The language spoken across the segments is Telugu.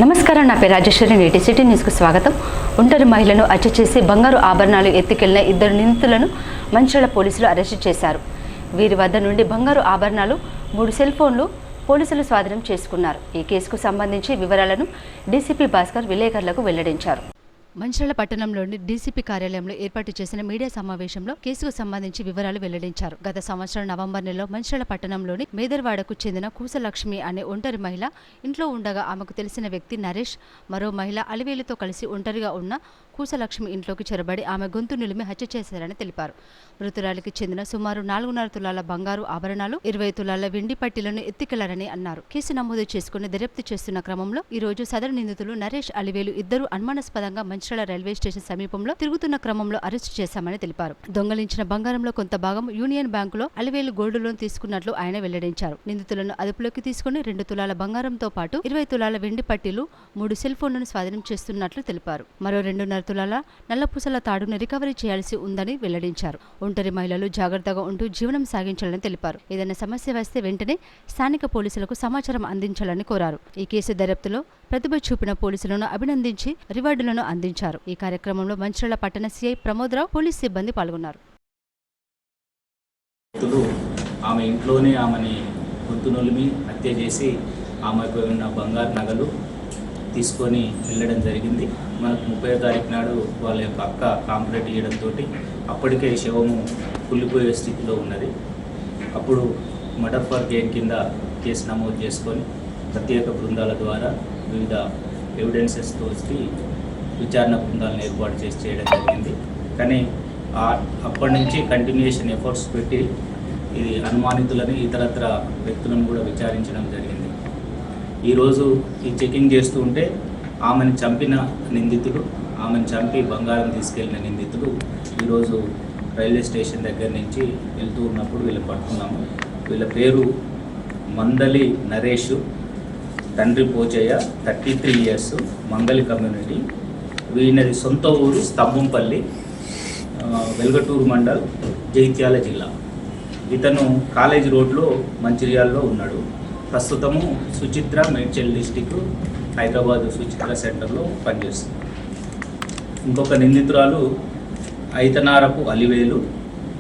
నమస్కారం, నా పేరు రాజేశ్వరి. నేటి సిటీ న్యూస్కు స్వాగతం. ఒంటరి మహిళను హత్య చేసి బంగారు ఆభరణాలు ఎత్తుకెళ్లిన 2 నిందితులను మంచిర్యాల పోలీసులు అరెస్టు చేశారు. వీరి వద్ద నుండి బంగారు ఆభరణాలు, 3 సెల్ ఫోన్లు పోలీసులు స్వాధీనం చేసుకున్నారు. ఈ కేసుకు సంబంధించి వివరాలను డీసీపీ భాస్కర్ విలేకరులకు వెల్లడించారు. మంచిర్యాల పట్టణంలోని డీసీపీ కార్యాలయంలో ఏర్పాటు చేసిన మీడియా సమావేశంలో కేసుకు సంబంధించి వివరాలు వెల్లడించారు. గత సంవత్సరం నవంబర్ నెలలో మంచిర్యాల పట్టణంలోని మేదర్వాడకు చెందిన కూసలక్ష్మి అనే ఒంటరి మహిళ ఇంట్లో ఉండగా ఆమెకు తెలిసిన వ్యక్తి నరేష్, మరో మహిళ అలివేలుతో కలిసి ఒంటరిగా ఉన్న కూసలక్ష్మి ఇంట్లోకి చొరబడి ఆమె గొంతు నిలిమి హత్య చేశారని తెలిపారు. మృతురాలికి చెందిన సుమారు 4.5 తులాల బంగారు ఆభరణాలు, 20 తులాల వెండి పట్టీలను ఎత్తుకెళ్లారని అన్నారు. కేసు నమోదు చేసుకుని దర్యాప్తు చేస్తున్న క్రమంలో ఈ రోజు సదరు నిందితులు నరేష్, అలివేలు ఇద్దరు అనుమానాస్పదంగా మంచిర్యాల రైల్వే స్టేషన్ సమీపంలో తిరుగుతున్న క్రమంలో అరెస్టు చేశామని తెలిపారు. దొంగలించిన బంగారంలో కొంత భాగం యూనియన్ బ్యాంకులో అలివేలు గోల్డ్ లోన్ తీసుకున్నట్లు ఆయన వెల్లడించారు. నిందితులను అదుపులోకి తీసుకుని 2 తులాల బంగారంతో పాటు 20 తులాల వెండి పట్టీలు, 3 సెల్ ఫోన్లను స్వాధీనం చేస్తున్నట్లు తెలిపారు. మరో 2.5 తులాల నల్లపూసల తాడును రికవరీ చేయాల్సి ఉందని వెల్లడించారు. ఒంటరి మహిళలు జాగ్రత్తగా ఉంటూ జీవనం సాగించాలని తెలిపారు. ఏదైనా సమస్య వస్తే వెంటనే స్థానిక పోలీసులకు సమాచారం అందించాలని కోరారు. ఈ కేసు దర్యాప్తులో ప్రతిభ చూపిన పోలీసులను అభినందించి రివార్డులను అందించారు. ఈ కార్యక్రమంలో మంచిర్యాల పట్టణ సిఐ ప్రమోద్రావు, పోలీస్ సిబ్బంది పాల్గొన్నారు. ఆమె ఇంట్లోనే ఆమెని గొంతు నొలిమి హత్య చేసి ఆమెకు ఉన్న బంగారు నగలు తీసుకొని వెళ్ళడం జరిగింది. మనకు 30వ తారీఖు నాడు వాళ్ళ యొక్క అక్క కాంప్లైంట్ ఇవ్వడంతో అప్పటికే శవము కుళ్ళిపోయే స్థితిలో ఉన్నది. అప్పుడు మర్డర్ ఫర్ గెయిన్ కింద కేసు నమోదు చేసుకొని ప్రత్యేక బృందాల ద్వారా వివిధ ఎవిడెన్సెస్ తోటి విచారణ బృందాలను ఏర్పాటు చేసి చేయడం జరిగింది. కానీ అప్పటి నుంచి కంటిన్యూషన్ ఎఫర్ట్స్ పెట్టి ఇది అనుమానితులని ఇతరత్ర వ్యక్తులను కూడా విచారించడం జరిగింది. ఈరోజు ఈ చెకింగ్ చేస్తూ ఉంటే ఆమెను చంపిన నిందితుడు, ఆమెను చంపి బంగారం తీసుకెళ్లిన నిందితుడు ఈరోజు రైల్వే స్టేషన్ దగ్గర నుంచి వెళ్తూ ఉన్నప్పుడు వీళ్ళు పట్టుకున్నాము. వీళ్ళ పేరు మందలి నరేష్, తండ్రి పోచయ్య, 33 ఇయర్స్, మంగళి కమ్యూనిటీ. వీళ్ళది సొంత ఊరు స్తంభంపల్లి, వెల్గటూరు మండల్, జగిత్యాల జిల్లా. ఇతను కాలేజ్ రోడ్లో మంచిర్యాలలో ఉన్నాడు. ప్రస్తుతము సుచిత్ర మేడ్చల్ డిస్టిక్ హైదరాబాద్ సుచిత్ర సెంటర్లో పనిచేస్తుంది. ఇంకొక నిందితురాలు ఐతనారపు అలివేలు,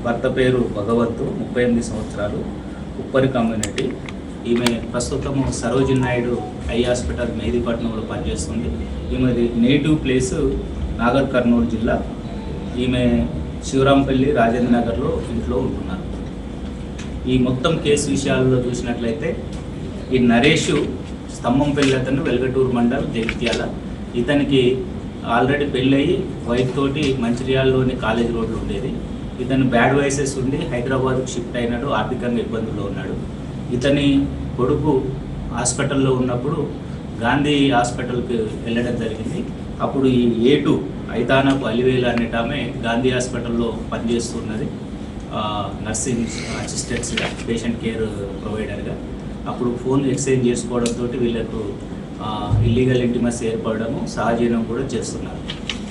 భర్త పేరు భగవంతు, 38 సంవత్సరాలు, ఉప్పరి కమ్యూనిటీ. ఈమె ప్రస్తుతము సరోజిని నాయుడు ఐ హాస్పిటల్ మెహదీపట్నంలో పనిచేస్తుంది. ఈమెది నేటివ్ ప్లేసు నాగర్ కర్నూలు జిల్లా. ఈమె శివరాంపల్లి రాజేంద్ర నగర్లో ఇంట్లో ఉంటున్నారు. ఈ మొత్తం కేసు విషయాల్లో చూసినట్లయితే ఈ నరేష్ స్తంభంపల్లి, అతను వెల్గటూరు మండల్, జగిత్యాల. ఇతనికి ఆల్రెడీ పెళ్ళయి వైఫ్ తోటి మంచిర్యాలలోని కాలేజ్ రోడ్లు ఉండేది. ఇతను బ్యాడ్ వైసెస్ ఉండి హైదరాబాద్కు షిఫ్ట్ అయినాడు, ఆర్థికంగా ఇబ్బందుల్లో ఉన్నాడు. ఇతని కొడుకు హాస్పిటల్లో ఉన్నప్పుడు గాంధీ హాస్పిటల్కి వెళ్ళడం జరిగింది. అప్పుడు ఈ A2 ఐతానాపు అలివేలు అనేటామె గాంధీ హాస్పిటల్లో పనిచేస్తున్నది, నర్సింగ్ అసిస్టెంట్స్గా, పేషెంట్ కేర్ ప్రొవైడర్గా. అప్పుడు ఫోన్ ఎక్స్చేంజ్ చేసుకోవడంతో వీళ్ళకు ఇల్లీగల్ ఇంటిమసీ ఏర్పడము, సహజీవనం కూడా చేస్తున్నారు.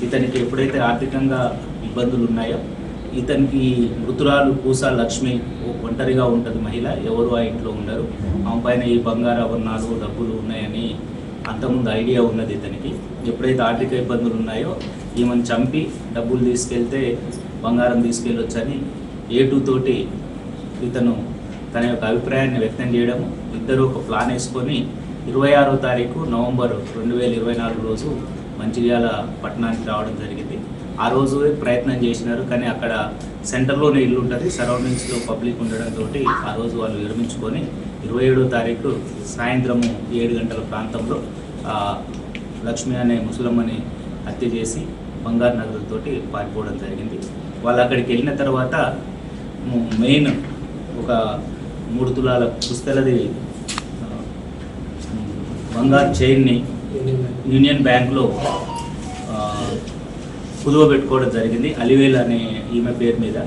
ఇతనికి ఎప్పుడైతే ఆర్థికంగా ఇబ్బందులు ఉన్నాయో, ఇతనికి మృతురాలు కూసా లక్ష్మి ఒంటరిగా ఉంటుంది మహిళ, ఎవరు ఆ ఇంట్లో ఉండరు. ఆమె పైన ఈ బంగారు ఆభరణాలు, డబ్బులు ఉన్నాయని అంతకుముందు ఐడియా ఉన్నది ఇతనికి. ఎప్పుడైతే ఆర్థిక ఇబ్బందులు ఉన్నాయో ఈమెను చంపి డబ్బులు తీసుకెళ్తే బంగారం తీసుకెళ్ళొచ్చని A2 తోటి ఇతను తన యొక్క అభిప్రాయాన్ని వ్యక్తం చేయడము. ఇద్దరు ఒక ప్లాన్ వేసుకొని 26వ తారీఖు నవంబర్ 2024 రోజు మంచిర్యాల పట్టణానికి రావడం జరిగింది. ఆ రోజు ప్రయత్నం చేసినారు, కానీ అక్కడ సెంటర్లోనే ఇల్లు ఉంటుంది, సరౌండింగ్స్లో పబ్లిక్ ఉండడంతో ఆ రోజు వాళ్ళు విరమించుకొని 27వ తారీఖు సాయంత్రము 7 గంటల ప్రాంతంలో లక్ష్మి అనే ముసలమ్మని హత్య చేసి బంగారు నగలతోటి పారిపోవడం జరిగింది. వాళ్ళు అక్కడికి వెళ్ళిన తర్వాత మెయిన్ ఒక 3 తులాల పుస్తలది బంగారు చైన్ని యూనియన్ బ్యాంక్లో కుదువ పెట్టుకోవడం జరిగింది, అలివేలు అనే ఈమె పేరు మీద.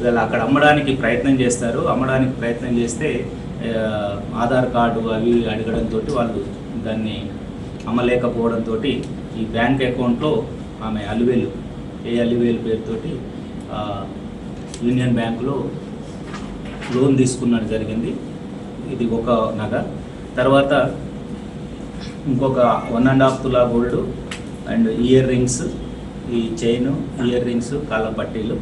వీళ్ళు అక్కడ అమ్మడానికి ప్రయత్నం చేస్తారు. అమ్మడానికి ప్రయత్నం చేస్తే ఆధార్ కార్డు అవి అడగడంతో వాళ్ళు దాన్ని అమ్మలేకపోవడంతో ఈ బ్యాంక్ అకౌంట్లో ఆమె అలివేలు పేరుతోటి యూనియన్ బ్యాంకులో లోన్ తీసుకున్నట్టు జరిగింది. ఇది ఒక నగ. తర్వాత ఇంకొక 1.5 తులా గోల్డ్ అండ్ ఇయర్ రింగ్స్, ఈ చైను, ఇయర్ రింగ్స్, కాళ్ళ పట్టీలు,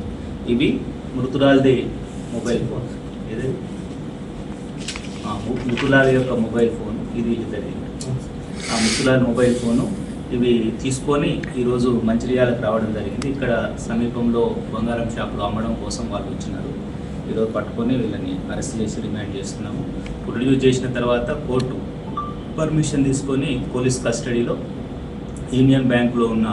ఇవి మృతురాలిది మొబైల్ ఫోన్. ఇది మృతులాలి యొక్క మొబైల్ ఫోన్, ఇది జరిగింది. ఆ మృతులాలి మొబైల్ ఫోను ఇవి తీసుకొని ఈరోజు మంచిర్యాలకు రావడం జరిగింది. ఇక్కడ సమీపంలో బంగారం షాపులో అమ్మడం కోసం వాళ్ళు వచ్చినారు. ఈరోజు పట్టుకొని వీళ్ళని అరెస్ట్ చేసి రిమాండ్ చేస్తున్నాము. ప్రొడ్యూస్ చేసిన తర్వాత కోర్టు పర్మిషన్ తీసుకొని పోలీస్ కస్టడీలో యూనియన్ బ్యాంకులో ఉన్న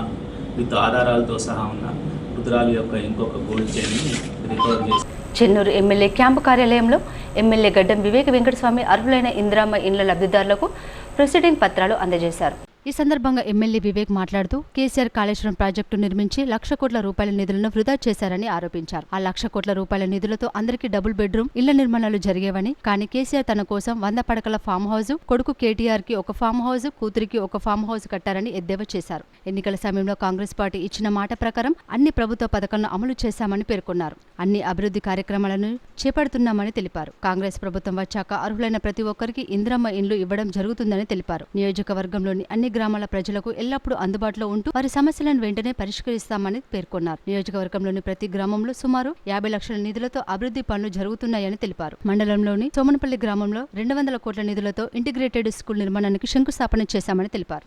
విత్ ఆధారాలతో సహా ఉన్న మృతురాలి యొక్క ఇంకొక గోల్డ్ చైన్ని రికవర్ చేసి చెన్నూరు ఎమ్మెల్యే క్యాంపు కార్యాలయంలో ఎమ్మెల్యే గడ్డం వివేక వెంకటస్వామి అర్హులైన ఇందిరమ్మ ఇండ్ల లబ్ధిదారులకు ప్రొసీడింగ్ పత్రాలు అందజేశారు. ఈ సందర్భంగా ఎమ్మెల్యే వివేక్ మాట్లాడుతూ కేసీఆర్ కాళేశ్వరం ప్రాజెక్టు నిర్మించి 1,00,000 కోట్ల రూపాయల నిధులను వృధా చేశారని ఆరోపించారు. ఆ 1,00,000 కోట్ల రూపాయల నిధులతో అందరికీ డబుల్ బెడ్రూమ్ ఇళ్ల నిర్మాణాలు జరిగేవని, కానీ కేసీఆర్ తన కోసం 100 పడకల ఫామ్ హౌస్, కొడుకు కేటీఆర్ కి ఒక ఫామ్ హౌస్, కూతురికి ఒక ఫామ్ హౌస్ కట్టారని ఎద్దేవా చేశారు. ఎన్నికల సమయంలో కాంగ్రెస్ పార్టీ ఇచ్చిన మాట ప్రకారం అన్ని ప్రభుత్వ పథకాలను అమలు చేశామని పేర్కొన్నారు. అన్ని అభివృద్ధి కార్యక్రమాలను చేపడుతున్నామని తెలిపారు. కాంగ్రెస్ ప్రభుత్వం వచ్చాక అర్హులైన ప్రతి ఒక్కరికి ఇందిరమ్మ ఇండ్లు ఇవ్వడం జరుగుతుందని తెలిపారు. నియోజకవర్గంలోని అన్ని గ్రామాల ప్రజలకు ఎల్లప్పుడూ అందుబాటులో ఉంటూ వారి సమస్యలను వెంటనే పరిష్కరిస్తామని పేర్కొన్నారు. నియోజకవర్గంలోని ప్రతి గ్రామంలో సుమారు 50 లక్షల నిధులతో అభివృద్ధి పనులు జరుగుతున్నాయని తెలిపారు. మండలంలోని సోమనపల్లి గ్రామంలో 200 కోట్ల నిధులతో ఇంటిగ్రేటెడ్ స్కూల్ నిర్మాణానికి శంకుస్థాపన చేశామని తెలిపారు.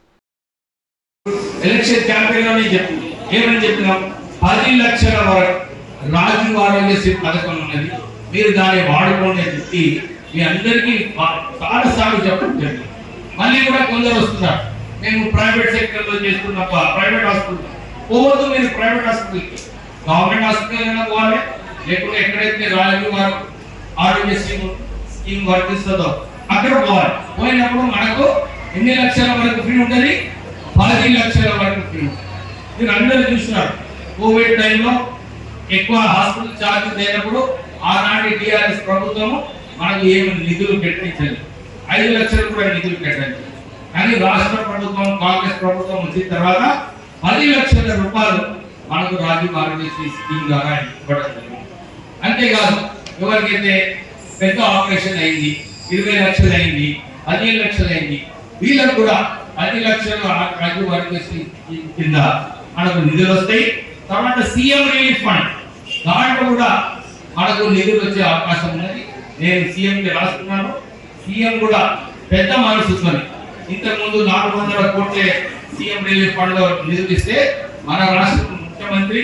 10 లక్షల వరకు రాజీవ్ ఆరోగ్యశ్రీ పథకం ఉన్నది, మీరు దాన్ని వాడుకోండి అని చెప్పి మీ అందరికీ చాలాసార్లు చెప్పడం జరిగింది. మళ్ళీ కూడా కొందరు వస్తున్నారు, మేము ప్రైవేట్ సెక్టర్ లో చేస్తున్నప్ప ప్రైవేట్ హాస్పిటల్ పోవద్దు, మీరు ప్రైవేట్ హాస్పిటల్కి గవర్నమెంట్ హాస్పిటల్ పోవాలి, లేకుంటే ఎక్కడైతే రాజీవ్ ఆరోగ్య స్కీమ్ వర్తిస్తుందో అక్కడ పోవాలి. పోయినప్పుడు మనకు ఎన్ని లక్షల వరకు ఫ్రీ ఉంటుంది? 10 లక్షల వరకు ఫ్రీ ఉంటుంది. మీరు అందరూ చూస్తున్నారు, కోవిడ్ టైంలో ఎక్కువ హాస్పిటల్ ఛార్జెస్ అయినప్పుడు ఆనాటి టీఆర్ఎస్ ప్రభుత్వం మనకు ఏమి నిధులు పెట్టించలేదు, 5 లక్షలు కూడా నిధులు పెట్టాలి. కానీ రాష్ట్ర ప్రభుత్వం, కాంగ్రెస్ ప్రభుత్వం వచ్చిన తర్వాత 10 లక్షల రూపాయలు మనకు రాజీవ్ ఆరోగ్యశ్రీ స్కీమ్ ద్వారా ఇవ్వడం జరిగింది. అంతేకాదు ఎవరికైతే పెద్ద ఆపరేషన్ అయింది, 20 లక్షలు అయింది, 15 లక్షలు అయింది, వీళ్ళకు కూడా 10 లక్షలు రాజీవ్ ఆరోగ్యశ్రీ కింద మనకు నిధులు వస్తాయి. తర్వాత సీఎం రిలీఫ్ ఫండ్, దాంట్లో కూడా మనకు నిధులు వచ్చే అవకాశం ఉన్నది. నేను సీఎంకి రాస్తున్నాను, సీఎం కూడా పెద్ద మనసుతో ఇంతకుముందు 400 కోట్ల సీఎం రిలీఫ్ ఫండ్ లో నిధులు ఇస్తే మన రాష్ట్ర ముఖ్యమంత్రి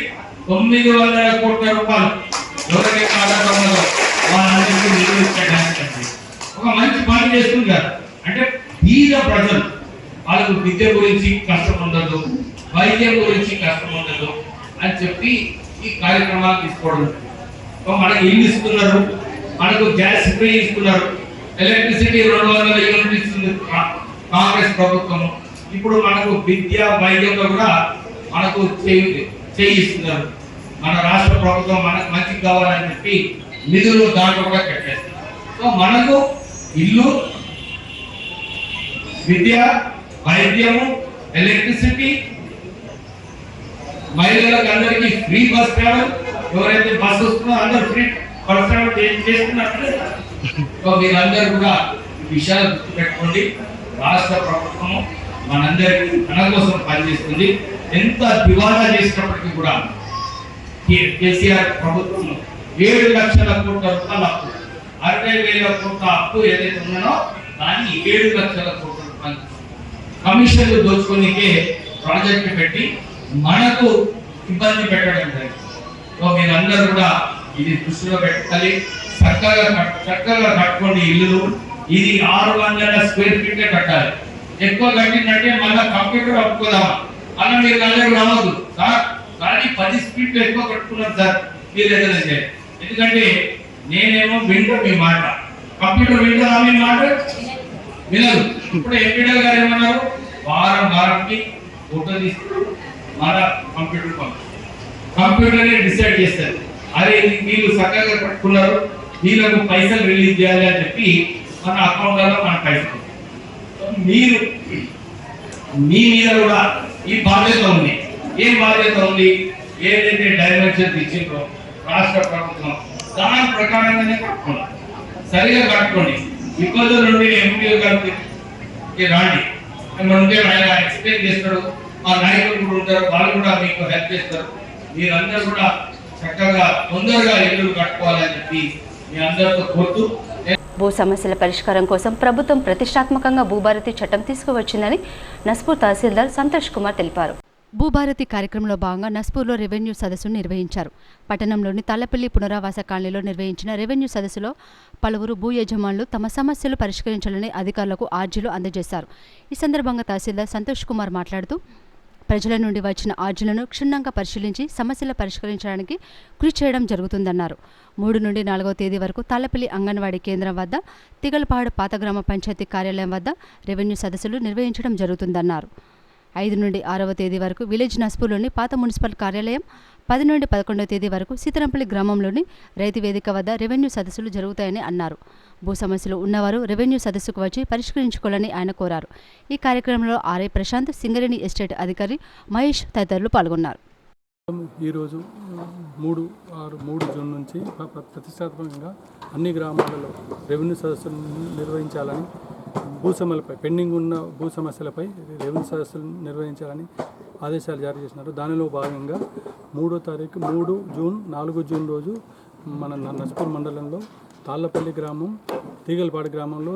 900 కోట్ల రూపాయలు ఎవరికైతే ఆధారంలో వాళ్ళందరికీ నిధులు ఇచ్చడానికి ఒక మంచి పని చేస్తున్నారు. అంటే బీద ప్రజలు వాళ్ళకు విద్య గురించి కష్టం ఉండదు, వైద్యం గురించి కష్టం ఉండదు అని చెప్పి ఈ కార్యక్రమాలు తీసుకోవడం. మనకు ఇల్లు ఇస్తున్నారు, మనకు గ్యాస్ ఫ్రీ ఇస్తున్నారు, ఎలక్ట్రిసిటీ 200 యూనిట్లు ఇస్తుంది కాంగ్రెస్ ప్రభుత్వం. ఇప్పుడు మనకు విద్య వైద్యంలో కూడా మనకు చేయిస్తున్నారు. మన రాష్ట్ర ప్రభుత్వం మనకు మంచి కావాలని చెప్పి నిధులు దాంట్లో కూడా కట్టేస్తారు. సో మనకు ఇల్లు, విద్య, వైద్యము, ఎలక్ట్రిసిటీ, మహిళలకు అందరికీ ఫ్రీ బస్ ట్రావెల్, ఎవరైతే బస్ వస్తున్నారో అందరూ ఫ్రీ బస్ ట్రావెల్ చేస్తున్నట్టు. సో మీరందరూ కూడా ఈ విషయాలు గుర్తుపెట్టుకోండి. రాష్ట్ర ప్రభుత్వం మనందరికీ మన కోసం పనిచేస్తుంది. ఎంత దివాలా చేసినప్పటికీ కూడా కేసీఆర్ ప్రభుత్వం 7 లక్షల కోట్ల రూపాయల అప్పు, 60,000 కోట్ల అప్పు ఏదైతే ఉన్నదో దాన్ని 7 లక్షల కోట్ల రూపాయలు కమిషన్లు దోచుకోనికే ప్రాజెక్టు పెట్టి మనకు ఇబ్బంది పెట్టడం జరిగింది. సో మీరందరూ కూడా ఇది దృష్టిలో పెట్టుకోవాలి. చక్కగా కట్టుకోండి ఇల్లు. ఇది 600 స్క్వేర్ ఫీట్ కట్టాలి. ఎక్కువ కట్టిందంటే మళ్ళీ కంప్యూటర్ అప్పుకోదామా, అలా మీరు అందరూ రావద్దు సార్. కానీ 10 ఫీట్లు ఎక్కువ కట్టుకున్నారు సార్ మీరు ఏదైనా చేయాలి. ఎందుకంటే నేనేమో వింటూ మీ మాట, కంప్యూటర్ వింటుందా మీ మాట? వినదు. ఇప్పుడు ఎంపీడీ గారు ఏమన్నారు, వారానికి ఫోటో తీస్తూ మన కంప్యూటరే డిసైడ్ చేస్తారు. అరే వీళ్ళు చక్కగా కట్టుకున్నారు, వీళ్ళకు పైసలు రిలీజ్ చేయాలి అని చెప్పి మన అకౌంట్లలో మన పైసలు. మీరు మీ మీద కూడా ఈ బాధ్యత ఉంది. ఏం బాధ్యత ఉంది? ఏదైతే డైమెన్షన్ ఇచ్చిందో రాష్ట్ర ప్రభుత్వం దాని ప్రకారంగానే కట్టుకోండి, సరిగా కట్టుకోండి. ఇబ్బందుల నుండి ఎంపీ గారికి రాండి. మిమ్మల్ని ఉంటే ఆయన ఎక్స్ప్లెయిన్ చేస్తాడు, మా నాయకులు కూడా ఉంటారు, వాళ్ళు కూడా మీకు హెల్ప్ చేస్తారు. మీరందరూ కూడా చక్కగా తొందరగా ఇల్లు కట్టుకోవాలని చెప్పి మీ అందరితో కోరుతూ భూ సమస్యల పరిష్కారం కోసం ప్రభుత్వం ప్రతిష్టాత్మకంగా భూభారతి చట్టం తీసుకువచ్చిందని నస్పూర్ తహసీల్దార్ సంతోష్ కుమార్ తెలిపారు. భూభారతి కార్యక్రమంలో భాగంగా నస్పూర్లో రెవెన్యూ సదస్సును నిర్వహించారు. పట్టణంలోని తాళ్లపల్లి పునరావాస కాలనీలో నిర్వహించిన రెవెన్యూ సదస్సులో పలువురు భూ యజమానులు తమ సమస్యలు పరిష్కరించాలని అధికారులకు ఆర్జీలు అందజేశారు. ఈ సందర్భంగా తహసీల్దార్ సంతోష్ కుమార్ మాట్లాడుతూ ప్రజల నుండి వచ్చిన ఆర్జీలను క్షుణ్ణంగా పరిశీలించి సమస్యలు పరిష్కరించడానికి కృషి చేయడం జరుగుతుందన్నారు. 3 నుండి 4వ తేదీ వరకు తాళ్లపల్లి అంగన్వాడీ కేంద్రం వద్ద, తిగలపాడు పాత గ్రామ పంచాయతీ కార్యాలయం వద్ద రెవెన్యూ సదస్సులు నిర్వహించడం జరుగుతుందన్నారు. 5 నుండి 6వ తేదీ వరకు విలేజ్ నస్పూర్లోని పాత మున్సిపల్ కార్యాలయం, 10 నుండి 11వ తేదీ వరకు సీతారాంపల్లి గ్రామంలోని రైతు వేదిక వద్ద రెవెన్యూ సదస్సులు జరుగుతాయని అన్నారు. భూ సమస్యలు ఉన్నవారు రెవెన్యూ సదస్సుకు వచ్చి పరిష్కరించుకోవాలని ఆయన కోరారు. ఈ కార్యక్రమంలో ఆర్ఐ ప్రశాంత్, సింగరేణి ఎస్టేట్ అధికారి మహేష్ తదితరులు పాల్గొన్నారు. ఈరోజు 3 జూన్ నుంచి ప్రతిష్టాత్మకంగా అన్ని గ్రామాలలో రెవెన్యూ సదస్సులు నిర్వహించాలని, భూసమస్యలపై పెండింగ్ ఉన్న భూ సమస్యలపై రెవెన్యూ సదస్సులు నిర్వహించాలని ఆదేశాలు జారీ చేసినారు. దానిలో భాగంగా 3వ తారీఖు 3 జూన్ 4 జూన్ రోజు మన నస్పూర్ మండలంలో తాళ్లపల్లి గ్రామం, తీగలపాడు గ్రామంలో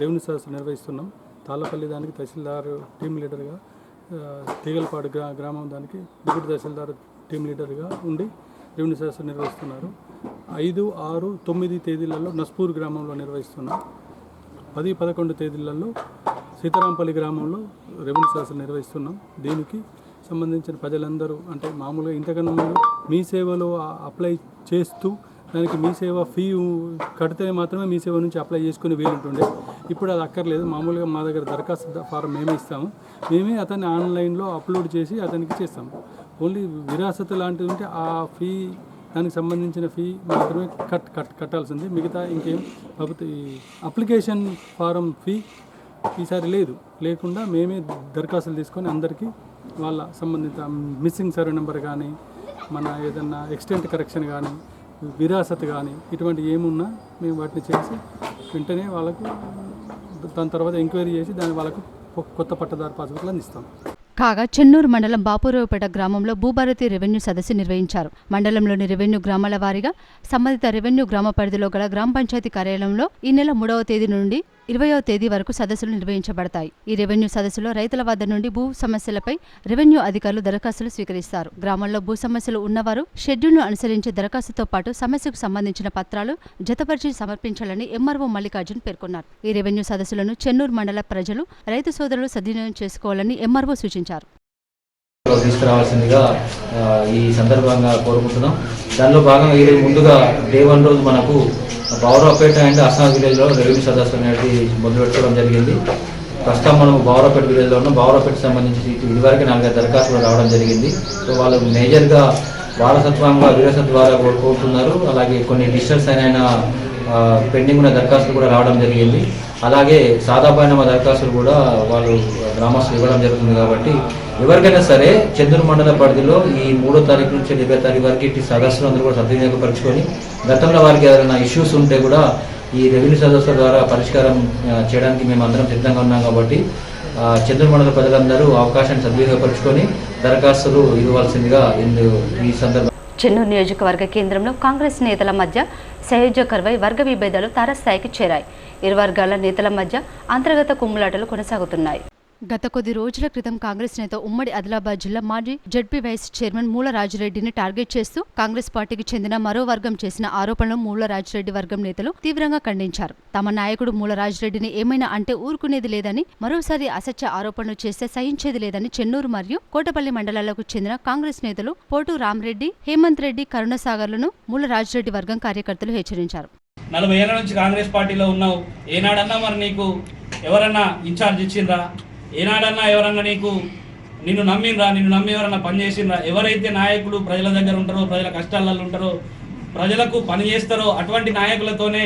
రెవెన్యూ సదస్సులు నిర్వహిస్తున్నాం. తాళ్లపల్లి దానికి తహసీల్దార్ టీం లీడర్గా, తీగలపాడు గ్రామం దానికి డిప్యూటీ తహసీల్దార్ టీం లీడర్గా ఉండి రెవెన్యూ సదస్సులు నిర్వహిస్తున్నారు. 5, 6, 9 తేదీలలో నస్పూర్ గ్రామంలో నిర్వహిస్తున్నాం. 10, 11 తేదీలలో సీతారాంపల్లి గ్రామంలో రెవెన్యూ సదస్సులు నిర్వహిస్తున్నాం. దీనికి సంబంధించిన ప్రజలందరూ అంటే మామూలుగా ఇంతకన్నా ముందు మీ సేవలో అప్లై చేస్తూ దానికి మీ సేవ ఫీ కడితే మాత్రమే మీ సేవ నుంచి అప్లై చేసుకుని వీలుంటుండే. ఇప్పుడు అది అక్కర్లేదు. మామూలుగా మా దగ్గర దరఖాస్తు ఫారం మేమే ఇస్తాము. మేమే అతన్ని ఆన్లైన్లో అప్లోడ్ చేసి అతనికి చేస్తాము. ఓన్లీ విరాసత్ లాంటిది ఉంటే ఆ ఫీ, దానికి సంబంధించిన ఫీ మాత్రమే కట్టాల్సింది. మిగతా ఇంకేం కాకపోతే ఈ అప్లికేషన్ ఫారం ఫీ ఈసారి లేకుండా మేమే దరఖాస్తులు తీసుకొని అందరికీ వాళ్ళ సంబంధిత మిస్సింగ్ సర్వే నెంబర్ కానీ, మన ఏదన్నా ఎక్స్టెంట్ కరెక్షన్ కానీ, విరాసత్ కానీ ఇటువంటి ఏమున్నా మేము వాటిని చేసి వెంటనే వాళ్ళకు దాని తర్వాత ఎంక్వైరీ చేసి వాళ్ళకు కొత్త పట్టదారు పాస్బుక్లు అందిస్తాం. కాగా చెన్నూరు మండలం బాపురావుపేట గ్రామంలో భూభారతి రెవెన్యూ సదస్సు నిర్వహించారు. మండలంలోని రెవెన్యూ గ్రామాల వారీగా సంబంధిత రెవెన్యూ గ్రామ పరిధిలో గల గ్రామ పంచాయతీ కార్యాలయంలో ఈ నెల 3వ తేదీ నుండి 20వ తేదీ వరకు సదస్సులు నిర్వహించబడతాయి. ఈ రెవెన్యూ సదస్సులో రైతుల వద్ద నుండి భూ సమస్యలపై రెవెన్యూ అధికారులు దరఖాస్తులు స్వీకరిస్తారు. గ్రామంలో భూ సమస్యలు ఉన్నవారు షెడ్యూల్ను అనుసరించి దరఖాస్తుతో పాటు సమస్యకు సంబంధించిన పత్రాలు జతపరిచి సమర్పించాలని ఎంఆర్ఓ మల్లికార్జున్ పేర్కొన్నారు. ఈ రెవెన్యూ సదస్సులను చెన్నూరు మండల ప్రజలు, రైతు సోదరులు సద్వినియోగం చేసుకోవాలని ఎంఆర్ఓ సూచించారు. తీసుకురావాల్సిందిగా ఈ సందర్భంగా కోరుకుంటున్నాం. దానిలో భాగంగా ఈరోజు ముందుగా డే 1 రోజు మనకు బావరావుపేట అండ్ అస్సాం విలేజ్లో రెవెన్యూ సదస్సు అనేది మొదలుపెట్టుకోవడం జరిగింది. ప్రస్తుతం మనం బావరావుపేట విలేజ్లో ఉన్న బావరావుపేట సంబంధించి ఇదివరకు 4 దరఖాస్తులు రావడం జరిగింది. సో వాళ్ళు మేజర్గా వారసత్వంగా విరాసత్ ద్వారా కోరుతున్నారు. అలాగే కొన్ని డిజిటల్స్ అయిన పెండింగ్ ఉన్న దరఖాస్తులు కూడా రావడం జరిగింది. అలాగే సాదాపైన దరఖాస్తులు కూడా వాళ్ళు గ్రామస్తులు ఇవ్వడం జరుగుతుంది. కాబట్టి ఎవరికైనా సరే చెన్నూరు మండల పరిధిలో ఈ 3వ తారీఖు నుంచి 20వ తారీఖు వరకు ఇటు సదస్సులు అందరూ కూడా సద్వినియోగపరుచుకొని గతంలో వారికి ఏదైనా ఇష్యూస్ ఉంటే కూడా ఈ రెవెన్యూ సదస్సుల ద్వారా పరిష్కారం చేయడానికి మేము అందరం సిద్ధంగా ఉన్నాం. కాబట్టి చెన్నూరు మండల ప్రజలందరూ అవకాశాన్ని సద్వినియోగపరుచుకొని దరఖాస్తులు ఇవ్వాల్సిందిగా ఈ సందర్భంగా చెన్నూరు నియోజకవర్గ కేంద్రంలో కాంగ్రెస్ నేతల మధ్య సయోధ్య కరువై వర్గ విభేదాలు తారస్థాయికి చేరాయి. ఇరు వర్గాల నేతల మధ్య అంతర్గత కుమ్ములాటలు కొనసాగుతున్నాయి. గత కొద్ది రోజుల క్రితం కాంగ్రెస్ నేత ఉమ్మడి ఆదిలాబాద్ జిల్లా మాజీ జడ్పీ వైస్ చైర్మన్ మూల రాజిరెడ్డిని టార్గెట్ చేస్తూ కాంగ్రెస్ పార్టీకి చెందిన మరో వర్గం చేసిన ఆరోపణలను మూల రాజిరెడ్డి వర్గం నేతలు తీవ్రంగా ఖండించారు. తమ నాయకుడు మూల రాజిరెడ్డిని ఏమైనా అంటే ఊరుకునేది లేదని, మరోసారి అసత్య ఆరోపణలు చేస్తే సహించేది లేదని చెన్నూరు మరియు కోటపల్లి మండలాలకు చెందిన కాంగ్రెస్ నేతలు పోటు రామరెడ్డి, హేమంత్ రెడ్డి, కరుణసాగర్లను మూల రాజిరెడ్డి వర్గం కార్యకర్తలు హెచ్చరించారు. 40 ఏళ్ల నుంచి కాంగ్రెస్ పార్టీలో ఉన్నావు. ఏనాడన్నా మరి నీకు ఎవరన్నా ఇన్ఛార్జ్ ఇచ్చిండ్రా? ఏనాడన్నా ఎవరన్నా నిన్ను నమ్మిండ్రా? నిన్ను నమ్మి ఎవరన్నా పనిచేసిండ్రా? ఎవరైతే నాయకులు ప్రజల దగ్గర ఉంటారో, ప్రజల కష్టాలలో ఉంటారో, ప్రజలకు పని చేస్తారో అటువంటి నాయకులతోనే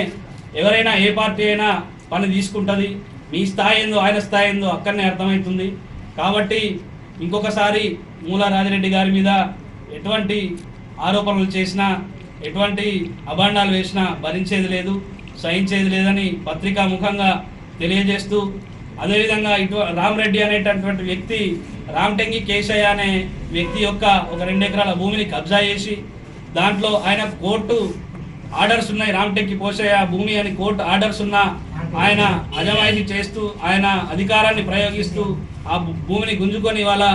ఎవరైనా ఏ పార్టీ అయినా పని తీసుకుంటుంది. మీ స్థాయి ఏందో ఆయన స్థాయి ఏందో అక్కడనే అర్థమవుతుంది. కాబట్టి ఇంకొకసారి మూల రాజిరెడ్డి గారి మీద ఎటువంటి ఆరోపణలు చేసినా, ఎటువంటి అభాండాలు వేసినా భరించేది లేదు, సహించేది లేదని పత్రికా ముఖంగా తెలియజేస్తూ అదేవిధంగా ఇటు రామరెడ్డి అనేటటువంటి వ్యక్తి రామటెంగి కేశయ్య అనే వ్యక్తి యొక్క ఒక 2 ఎకరాల భూమిని కబ్జా చేసి దాంట్లో ఆయన కోర్టు ఆర్డర్స్ ఉన్నాయి, రామటెంగి పోషయ్య భూమి అని కోర్టు ఆర్డర్స్ ఉన్నా ఆయన అజమాయిషీ చేస్తూ ఆయన అధికారాన్ని ప్రయోగిస్తూ ఆ భూమిని గుంజుకొని ఇవాళ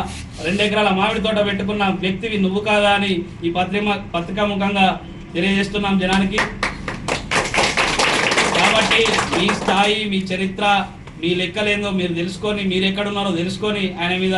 2 ఎకరాల మామిడి తోట పెట్టుకున్న వ్యక్తివి నువ్వు కాదా అని ఈ పత్రికాముఖంగా తెలియజేస్తున్నాం జనానికి. కాబట్టి మీ స్థాయి, మీ చరిత్ర, మీ లెక్కలేందో మీరు తెలుసుకొని, మీరు ఎక్కడున్నారో తెలుసుకొని ఆయన మీద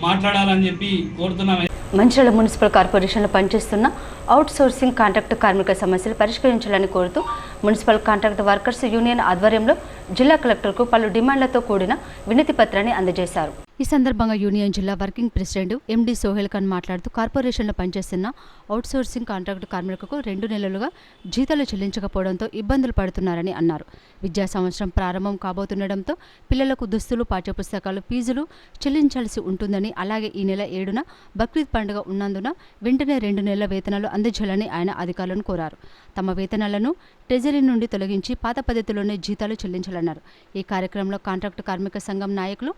మాట్లాడాలని చెప్పి కోరుతున్నాం. మంచిర్యాల మున్సిపల్ కార్పొరేషన్లో పనిచేస్తున్న అవుట్ సోర్సింగ్ కాంట్రాక్టు కార్మిక సమస్యలు పరిష్కరించాలని కోరుతూ మున్సిపల్ కాంట్రాక్ట్ వర్కర్స్ యూనియన్ ఆధ్వర్యంలో జిల్లా కలెక్టర్కు పలు డిమాండ్లతో కూడిన వినతి పత్రాన్ని అందజేశారు. ఈ సందర్భంగా యూనియన్ జిల్లా working president MD Sohel Khan మాట్లాడుతూ కార్పొరేషన్లో పనిచేస్తున్న అవుట్ సోర్సింగ్ కాంట్రాక్టు కార్మికులకు 2 నెలలుగా జీతాలు చెల్లించకపోవడంతో ఇబ్బందులు పడుతున్నారని అన్నారు. విద్యా సంవత్సరం ప్రారంభం కాబోతుండటంతో పిల్లలకు దుస్తులు, పాఠ్యపుస్తకాలు, ఫీజులు చెల్లించాల్సి ఉంటుందని, అలాగే ఈ నెల 7న బక్రీద్ పండుగ ఉన్నందున వెంటనే 2 నెలల వేతనాలు అందజేయాలని ఆయన అధికారులను కోరారు. తమ వేతనాలను ట్రెజరీ నుండి తొలగించి పాత పద్ధతిలోనే జీతాలు చెల్లించాలన్నారు. ఈ కార్యక్రమంలో కాంట్రాక్టు కార్మిక సంఘం నాయకులు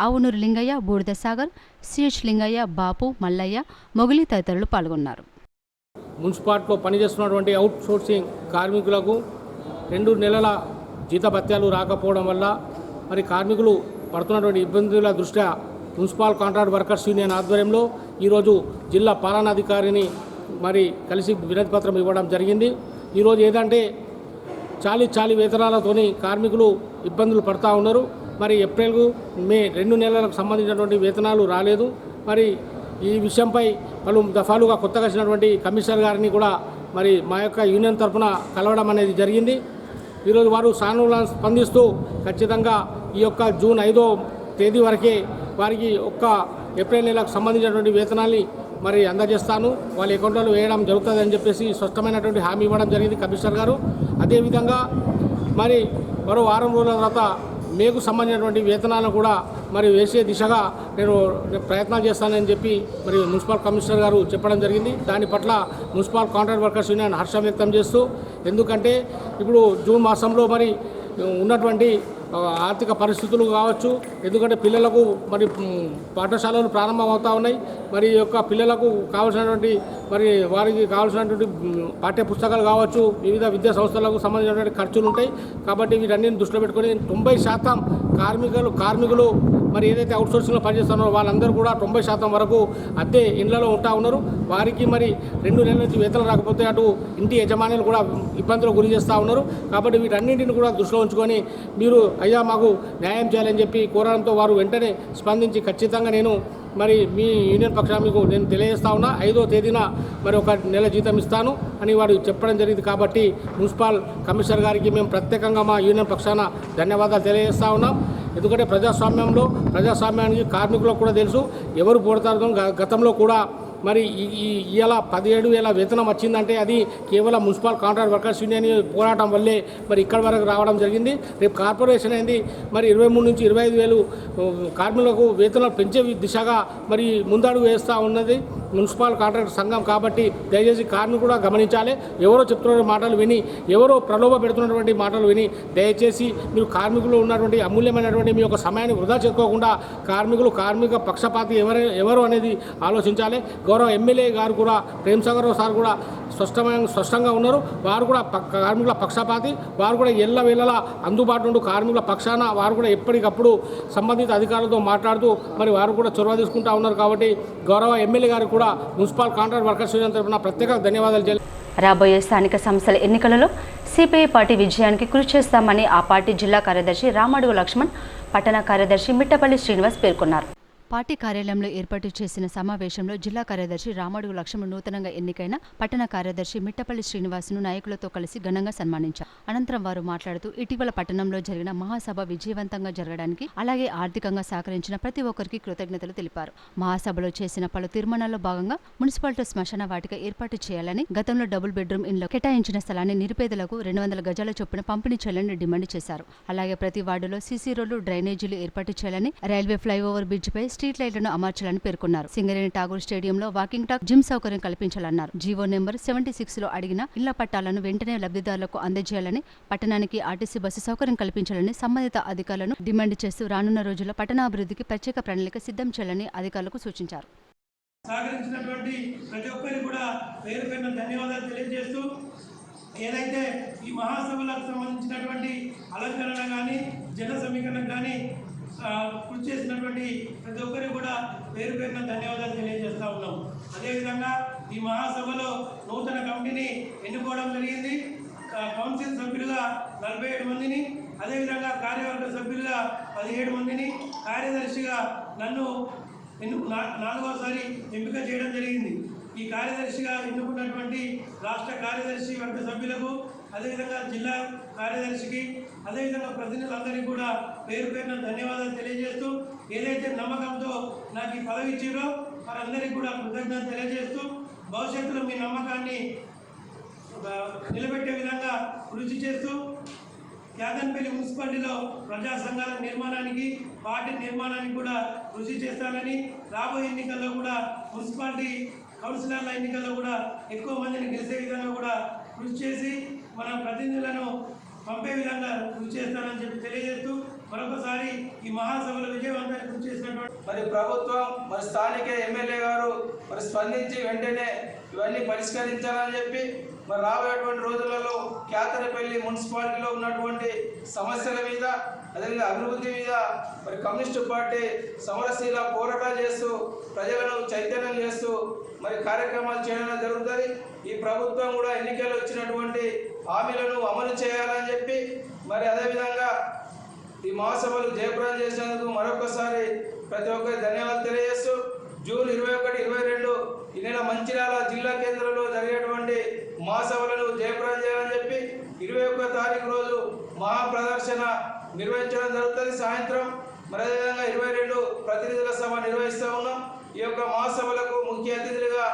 ఆవునూరు లింగయ్య, బూడిద సాగర్, సిహెచ్ లింగయ్య, బాపు, మల్లయ్య, మొగిలి తదితరులు పాల్గొన్నారు. మున్సిపాలిటీలో పనిచేస్తున్నటువంటి అవుట్ సోర్సింగ్ కార్మికులకు 2 నెలల జీతభత్యాలు రాకపోవడం వల్ల మరి కార్మికులు పడుతున్నటువంటి ఇబ్బందుల దృష్ట్యా మున్సిపల్ కాంట్రాక్ట్ వర్కర్స్ యూనియన్ ఆధ్వర్యంలో ఈరోజు జిల్లా పాలనాధికారిని మరి కలిసి వినతి పత్రం ఇవ్వడం జరిగింది. ఈరోజు ఏదంటే చాలీ వేతనాలతోని కార్మికులు ఇబ్బందులు పడుతూ ఉన్నారు. మరి ఏప్రిల్, మే 2 నెలలకు సంబంధించినటువంటి వేతనాలు రాలేదు. మరి ఈ విషయంపై పలు దఫాలుగా కొత్తగా వచ్చినటువంటి కమిషనర్ గారిని కూడా మరి మా యొక్క యూనియన్ తరఫున కలవడం అనేది జరిగింది. ఈరోజు వారు సానుకూలంగా స్పందిస్తూ ఖచ్చితంగా ఈ యొక్క జూన్ 5వ తేదీ వరకే వారికి ఏప్రిల్ నెలకు సంబంధించినటువంటి వేతనాన్ని మరి అందజేస్తాను, వాళ్ళ అకౌంట్లో వేయడం జరుగుతుందని చెప్పేసి స్పష్టమైనటువంటి హామీ ఇవ్వడం జరిగింది కమిషనర్ గారు. అదేవిధంగా మరి మరో వారం రోజుల తర్వాత మేకు సంబంధించినటువంటి వేతనాలను కూడా మరి వేసే దిశగా నేను ప్రయత్నాలు చేస్తానని చెప్పి మరి మున్సిపల్ కమిషనర్ గారు చెప్పడం జరిగింది. దాని పట్ల మున్సిపల్ కాంట్రాక్ట్ వర్కర్స్ యూనియన్ హర్షం వ్యక్తం చేస్తూ, ఎందుకంటే ఇప్పుడు జూన్ మాసంలో మరి ఉన్నటువంటి ఆర్థిక పరిస్థితులు కావచ్చు, ఎందుకంటే పిల్లలకు మరి పాఠశాలలు ప్రారంభం అవుతూ ఉన్నాయి. మరి యొక్క పిల్లలకు కావాల్సినటువంటి మరి వారికి కావాల్సినటువంటి పాఠ్య పుస్తకాలు కావచ్చు, వివిధ విద్యా సంస్థలకు సంబంధించినటువంటి ఖర్చులు ఉంటాయి. కాబట్టి వీటన్నిటిని దృష్టిలో పెట్టుకొని 90% కార్మికులు మరి ఏదైతే అవుట్సోర్సింగ్లో పనిచేస్తున్నారో వాళ్ళందరూ కూడా 90% వరకు అద్దె ఇండ్లలో ఉంటా ఉన్నారు. వారికి మరి 2 నెలల నుంచి వేతనం రాకపోతే అటు ఇంటి యజమానులు కూడా ఇబ్బందులకు గురి చేస్తూ ఉన్నారు. కాబట్టి వీటన్నింటిని కూడా దృష్టిలో ఉంచుకొని మీరు అయ్యా మాకు న్యాయం చేయాలని చెప్పి కోరడంతో వారు వెంటనే స్పందించి ఖచ్చితంగా నేను మరి మీ యూనియన్ పక్షాన మీకు నేను తెలియజేస్తా ఉన్నా 5వ తేదీన మరి 1 నెల జీతం ఇస్తాను అని వాడు చెప్పడం జరిగింది. కాబట్టి మున్సిపల్ కమిషనర్ గారికి మేము ప్రత్యేకంగా మా యూనియన్ పక్షాన ధన్యవాదాలు తెలియజేస్తా ఉన్నాం. ఎందుకంటే ప్రజాస్వామ్యానికి కార్మికులకు కూడా తెలుసు ఎవరు పోడతారో. గతంలో కూడా మరి ఇలా 17,000 వేతనం వచ్చిందంటే అది కేవలం మున్సిపల్ కాంట్రాక్ట్ వర్కర్స్ యూనియన్ పోరాటం వల్లే మరి ఇక్కడి వరకు రావడం జరిగింది. రేపు కార్పొరేషన్ అయింది మరి 23 నుంచి 25,000 కార్మికులకు వేతనాలు పెంచే దిశగా మరి ముందడుగు వేస్తూ ఉన్నది మున్సిపల్ కాంట్రాక్ట్ సంఘం. కాబట్టి దయచేసి కార్మికులు కూడా గమనించాలి. ఎవరో చెప్తున్న మాటలు విని, ఎవరో ప్రలోభ పెడుతున్నటువంటి మాటలు విని దయచేసి మీరు కార్మికులు ఉన్నటువంటి అమూల్యమైనటువంటి మీ యొక్క సమయాన్ని వృధా చేసుకోకుండా కార్మిక పక్షపాతి ఎవరు అనేది ఆలోచించాలి. గౌరవ ఎమ్మెల్యే గారు కూడా ప్రేమ్సాగర్ సార్ కూడా స్పష్టంగా ఉన్నారు. వారు కూడా కార్మికుల పక్షపాతి. వారు కూడా ఎల్లవేళలా అందుబాటు ఉంటూ కార్మికుల పక్షాన వారు కూడా ఎప్పటికప్పుడు సంబంధిత అధికారులతో మాట్లాడుతూ మరి వారు కూడా చొరవ తీసుకుంటూ ఉన్నారు. కాబట్టి గౌరవ ఎమ్మెల్యే గారు కూడా మున్సిపల్ కాంట్రాక్ట్ వర్కర్స్ యూనియన్ తరఫున ప్రత్యేక ధన్యవాదాలు తెలియ. రాబోయే స్థానిక సంస్థల ఎన్నికలలో సిపిఐ పార్టీ విజయానికి కృషి చేస్తామని ఆ పార్టీ జిల్లా కార్యదర్శి రామడుగు లక్ష్మణ్, పట్టణ కార్యదర్శి మిట్టపల్లి శ్రీనివాస్ పేర్కొన్నారు. పార్టీ కార్యాలయంలో ఏర్పాటు చేసిన సమావేశంలో జిల్లా కార్యదర్శి రామడుగు లక్ష్మణ్ నూతనంగా ఎన్నికైన పట్టణ కార్యదర్శి మిట్టపల్లి శ్రీనివాస్ను నాయకులతో కలిసి ఘనంగా సన్మానించారు. అనంతరం వారు మాట్లాడుతూ ఇటీవల పట్టణంలో జరిగిన మహాసభ విజయవంతంగా జరగడానికి అలాగే ఆర్థికంగా సహకరించిన ప్రతి ఒక్కరికి కృతజ్ఞతలు తెలిపారు. మహాసభలో చేసిన పలు తీర్మానాల్లో భాగంగా మున్సిపాలిటీ శ్మశాన వాటిక ఏర్పాటు చేయాలని, గతంలో డబుల్ బెడ్రూమ్ ఇండ్లో కేటాయించిన స్థలాన్ని నిరుపేదలకు 200 గజాల చొప్పున పంపిణీ చేయాలని డిమాండ్ చేశారు. అలాగే ప్రతి వార్డులో సీసీ రోడ్లు, డ్రైనేజీలు ఏర్పాటు చేయాలని, రైల్వే ఫ్లైఓవర్ బ్రిడ్జిపై స్ట్రీట్ లైట్లను అమర్చాలని పేర్కొన్నారు. సింగరేణి ఠాగూర్ స్టేడియంలో వాకింగ్ ట్రాక్, జిమ్ సౌకర్యం కల్పించాలన్నారు. జీవో నెంబర్ 76లో అడిగిన ఇళ్ల పట్టాలను వెంటనే లబ్ధిదారులకు అందజేయాలని, పట్టణానికి ఆర్టీసీ బస్సు సౌకర్యం కల్పించాలని సంబంధిత అధికారులను డిమాండ్ చేస్తూ రానున్న రోజుల్లో పట్టణాభివృద్ధికి ప్రత్యేక ప్రణాళిక సిద్ధం చేయాలని అధికారులకు సూచించారు. సహకరించినటువంటి ప్రతి ఒక్కరికి కూడా పేరు పేరున ధన్యవాదాలు తెలియజేస్తూ, ఏదైతే ఈ మహాసభలకు సంబంధించినటువంటి అలంకరణ కానీ జన సమీకరణ కానీ కృషి చేసినటువంటి ప్రతి ఒక్కరికి కూడా పేరు పేరున ధన్యవాదాలు తెలియజేస్తూ ఉన్నాం. అదేవిధంగా ఈ మహాసభలో నూతన కమిటీని ఎన్నుకోవడం జరిగింది. కౌన్సిల్ సభ్యులుగా 47 మందిని, అదేవిధంగా కార్యవర్గ సభ్యులుగా 17 మందిని, కార్యదర్శిగా నన్ను 4వసారి ఎంపిక చేయడం జరిగింది. ఈ కార్యదర్శిగా ఎన్నుకున్నటువంటి రాష్ట్ర కార్యదర్శి వర్గ సభ్యులకు, అదేవిధంగా జిల్లా కార్యదర్శికి, అదేవిధంగా ప్రతినిధులందరికీ కూడా పేరు పేరున ధన్యవాదాలు తెలియజేస్తూ, ఏదైతే నమ్మకంతో నాకు ఈ పదవి ఇచ్చారో వారందరికీ కూడా కృతజ్ఞతలు తెలియజేస్తూ, భవిష్యత్తులో మీ నమ్మకాన్ని నిలబెట్టే విధంగా కృషి చేస్తూ, యాదన్పల్లి మున్సిపాలిటీలో ప్రజా సంఘాల నిర్మాణానికి, పార్టీ నిర్మాణానికి కూడా కృషి చేస్తానని, రాబోయే ఎన్నికల్లో కూడా మున్సిపాలిటీ కౌన్సిలర్ల ఎన్నికల్లో కూడా ఎక్కువ మందిని గెలిచే విధంగా కూడా కృషి చేసి మన ప్రతినిధులను పంపే విధంగా కృషి చేస్తానని చెప్పి తెలియజేస్తూ, మరొకసారి ఈ మహాసభలో విజయవంతాన్ని కృషి చేసినటువంటి మరి ప్రభుత్వం, మరి స్థానిక ఎమ్మెల్యే గారు మరి స్పందించి వెంటనే ఇవన్నీ పరిష్కరించాలని చెప్పి, మరి రాబోయేటువంటి రోజులలో క్యాతరపల్లి మున్సిపాలిటీలో ఉన్నటువంటి సమస్యల మీద, అదేవిధంగా అభివృద్ధి మీద మరి కమ్యూనిస్టు పార్టీ సమరశీల పోరాటాలు చేస్తూ ప్రజలను చైతన్యం చేస్తూ మరి కార్యక్రమాలు చేయడం జరుగుతుంది. ఈ ప్రభుత్వం కూడా ఎన్నికల్లో ఇచ్చినటువంటి హామీలను అమలు చేయాలని చెప్పి, మరి అదేవిధంగా ఈ మహాసభలు జయప్రదం చేసినందుకు మరొకసారి ప్రతి ఒక్కరి ధన్యవాదాలు తెలియజేస్తూ, జూన్ 21, 22 ఈ నెల మంచిర్యాల జిల్లా కేంద్రంలో జరిగేటువంటి మహాసభలను జయప్రదం చేయాలని చెప్పి 21వ తారీఖు రోజు మహాప్రదర్శన నిర్వహించడం జరుగుతుంది సాయంత్రం. మరి అదేవిధంగా 22 ప్రతినిధుల సభ నిర్వహిస్తూ ఉన్నాం. ఈ యొక్క మహాసభలకు ముఖ్య అతిథులుగా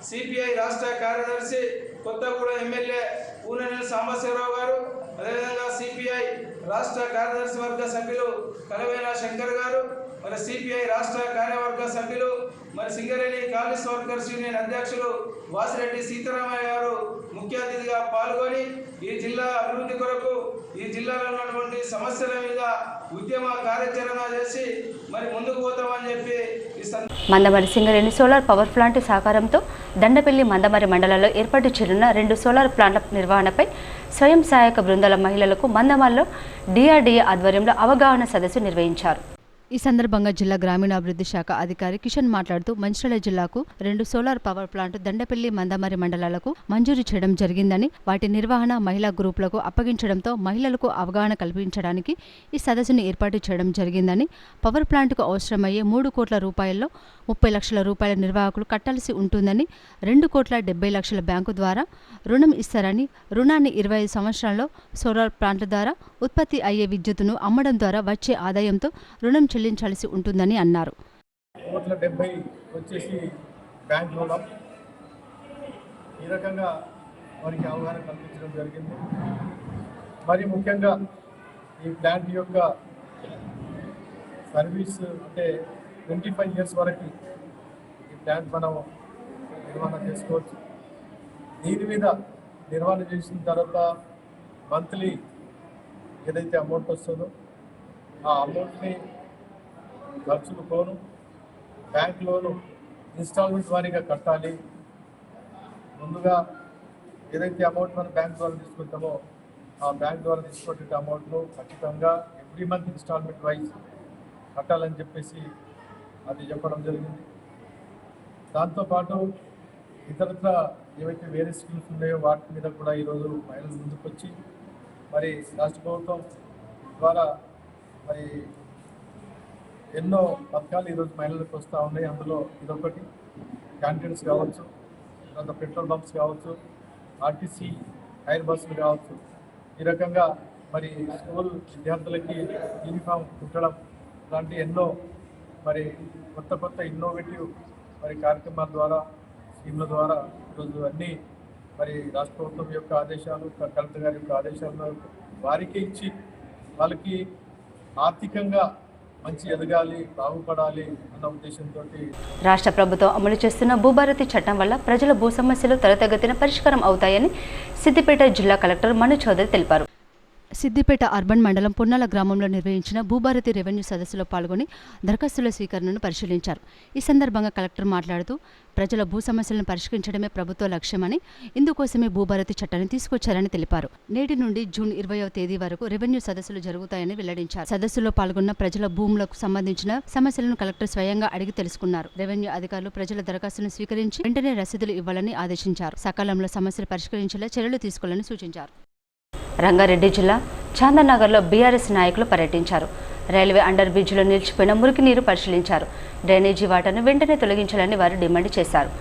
సిపిఐ రాష్ట్ర కార్యదర్శి కొత్తగూడెం ఎమ్మెల్యే పూనెనేని సాంబశివరావు గారు, అదేవిధంగా సిపిఐ రాష్ట్ర కార్యదర్శి వర్గ సభ్యులు కలవేన శంకర్ గారు, మరి సిపిఐ రాష్ట్ర కార్యవర్గ సభ్యులు, మరి సింగరేణి కాలేజ్ వర్కర్స్ యూనియన్ అధ్యక్షులు వాసిరెడ్డి సీతారామయ్య గారు ముఖ్య అతిథిగా పాల్గొని ఈ జిల్లా అభివృద్ధి కొరకు, ఈ జిల్లాలో ఉన్నటువంటి సమస్యల మీద ఉద్యమ కార్యాచరణ చేసి మరి ముందుకు పోతామని చెప్పి Mandamarri Singareni solar power plant సహకారంతో దండపల్లి, మందమరి మండలాల్లో ఏర్పాటు చేయనున్న 2 సోలార్ ప్లాంట్ల నిర్వహణపై స్వయం సహాయక బృందాల మహిళలకు మందమరిలో DRDA ఆధ్వర్యంలో అవగాహన సదస్సు నిర్వహించారు. ఈ సందర్భంగా జిల్లా గ్రామీణాభివృద్ధి శాఖ అధికారి కిషన్ మాట్లాడుతూ, మంచిర్యాల జిల్లాకు 2 solar power plant Dandepalli, Mandamarri మండలాలకు మంజూరు చేయడం జరిగిందని, వాటి నిర్వహణ మహిళా గ్రూపులకు అప్పగించడంతో మహిళలకు అవగాహన కల్పించడానికి ఈ సదస్సును ఏర్పాటు చేయడం జరిగిందని, పవర్ ప్లాంట్కు అవసరమయ్యే 3 కోట్ల రూపాయల్లో 30 లక్షల రూపాయల నిర్వాహకులు కట్టాల్సి ఉంటుందని, 2,70,00,000 బ్యాంకు ద్వారా రుణం ఇస్తారని, రుణాన్ని 25 సంవత్సరాల్లో సోలార్ ప్లాంట్ల ద్వారా ఉత్పత్తి అయ్యే విద్యుత్తును అమ్మడం ద్వారా వచ్చే ఆదాయంతో రుణం చెల్లించాల్సి ఉంటుందని అన్నారు. 1,70 వచ్చేసి బ్యాంక్ రుణం. ఈ రకంగా వారికి అవగాహన కల్పించడం జరిగింది. మరి ముఖ్యంగా ఈ ప్లాంట్ యొక్క సర్వీస్ అంటే 25 ఇయర్స్ వరకు ఈ ప్లాంట్ మనం నిర్వహణ చేసుకోవచ్చు. దీని మీద నిర్వహణ చేసిన తర్వాత మంత్లీ ఏదైతే అమౌంట్ వస్తుందో ఆ అమౌంట్ని ఖర్చులు పోను, బ్యాంక్ లోను ఇన్స్టాల్మెంట్ వారీగా కట్టాలి. ముందుగా ఏదైతే అమౌంట్ మనం బ్యాంక్ ద్వారా తీసుకుంటామో ఆ బ్యాంక్ ద్వారా తీసుకునే అమౌంట్ను ఖచ్చితంగా ఎవ్రీ మంత్ ఇన్స్టాల్మెంట్ వైజ్ కట్టాలని చెప్పేసి అది చెప్పడం జరిగింది. దాంతోపాటు ఇతరత్ర ఏవైతే వేరే స్కీమ్స్ ఉన్నాయో వాటి మీద కూడా ఈరోజు మహిళలు ముందుకు వచ్చి మరి రాష్ట్ర ప్రభుత్వం ద్వారా మరి ఎన్నో పథకాలు ఈరోజు మహిళలకు వస్తూ ఉన్నాయి. అందులో ఇదొకటి. క్యాంటీన్స్ కావచ్చు, తర్వాత పెట్రోల్ బంప్స్ కావచ్చు, ఆర్టీసీ హైర్ బస్సులు కావచ్చు. ఈ రకంగా మరి స్కూల్ విద్యార్థులకి యూనిఫామ్ కుట్టడం లాంటి ఎన్నో మరి కొత్త ఇన్నోవేటివ్ మరి కార్యక్రమాల ద్వారా, స్కీమ్ల ద్వారా ఈరోజు అన్నీ మరి రాష్ట్ర ప్రభుత్వం యొక్క ఆదేశాలు, కలెక్టర్ గారి యొక్క ఆదేశాలను వారికి ఇచ్చి వాళ్ళకి ఆర్థికంగా మంచి ఎదగాలి, బాగుపడాలి అన్న ఉద్దేశంతో రాష్ట్ర ప్రభుత్వం అమలు చేస్తున్న భూభారతి చట్టం వల్ల ప్రజల భూ సమస్యలు త్వరితగతిన పరిష్కారం అవుతాయని సిద్దిపేట జిల్లా కలెక్టర్ మను చౌదరి తెలిపారు. సిద్దిపేట అర్బన్ మండలం పున్నాల గ్రామంలో నిర్వహించిన భూభారతి రెవెన్యూ సదస్సులో పాల్గొని దరఖాస్తుల స్వీకరణను పరిశీలించారు. ఈ సందర్భంగా కలెక్టర్ మాట్లాడుతూ ప్రజల భూ సమస్యలను పరిష్కరించడమే ప్రభుత్వ లక్ష్యమని, ఇందుకోసమే భూభారతి చట్టాన్ని తీసుకొచ్చారని తెలిపారు. నేటి నుండి జూన్ 20వ తేదీ వరకు రెవెన్యూ సదస్సులు జరుగుతాయని వెల్లడించారు. సదస్సులో పాల్గొన్న ప్రజల భూములకు సంబంధించిన సమస్యలను కలెక్టర్ స్వయంగా అడిగి తెలుసుకున్నారు. రెవెన్యూ అధికారులు ప్రజల దరఖాస్తులను స్వీకరించి వెంటనే రసీదులు ఇవ్వాలని ఆదేశించారు. సకాలంలో సమస్యలు పరిష్కరించేలా చర్యలు తీసుకోవాలని సూచించారు. రంగారెడ్డి జిల్లా చాందనగర్లో బీఆర్ఎస్ నాయకులు పర్యటించారు. రైల్వే అండర్ బ్రిడ్జిలో నిలిచిపోయిన మురికి నీరు పరిశీలించారు. డ్రైనేజీ వాటర్ను వెంటనే తొలగించాలని వారు డిమాండ్ చేశారు.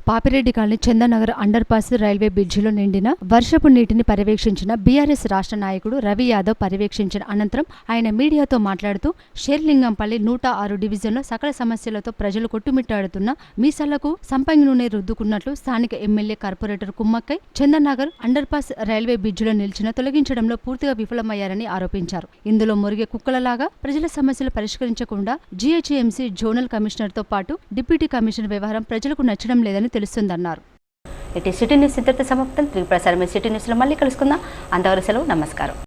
Papireddy colony Chandanagar underpass railway బ్రిడ్జిలో నిండిన వర్షపు నీటిని పర్యవేక్షించిన బీఆర్ఎస్ రాష్ట్ర నాయకుడు రవి యాదవ్ పర్యవేక్షించిన అనంతరం ఆయన మీడియాతో మాట్లాడుతూ షేర్లింగంపల్లి 106 డివిజన్లో సకల సమస్యలతో ప్రజలు కొట్టుమిట్టాడుతున్న మీసాలకు సంపంగి నూనె రుద్దుకున్నట్లు స్థానిక ఎమ్మెల్యే కార్పొరేటర్ కుమ్మక్కై చందానగర్ అండర్ పాస్ రైల్వే బ్రిడ్జిలో నిలిచిన తొలగించడంలో పూర్తిగా విఫలమయ్యారని ఆరోపించారు. ఇందులో మురిగే కుక్కలలాగా ప్రజల సమస్యలు పరిష్కరించకుండా జీహెచ్ఎంసీ జోనల్ కమిషనర్తో పాటు డిప్యూటీ కమిషనర్ వ్యవహారం ప్రజలకు నచ్చడం లేదని తెలుస్తుందన్నారు. ఇటు సిటీ న్యూస్ ఇంతటితో సమాప్తం. తిరిగి ప్రసారమే సిటీ న్యూస్లో మళ్ళీ కలుసుకుందాం. అంతవరకు సెలవు. నమస్కారం.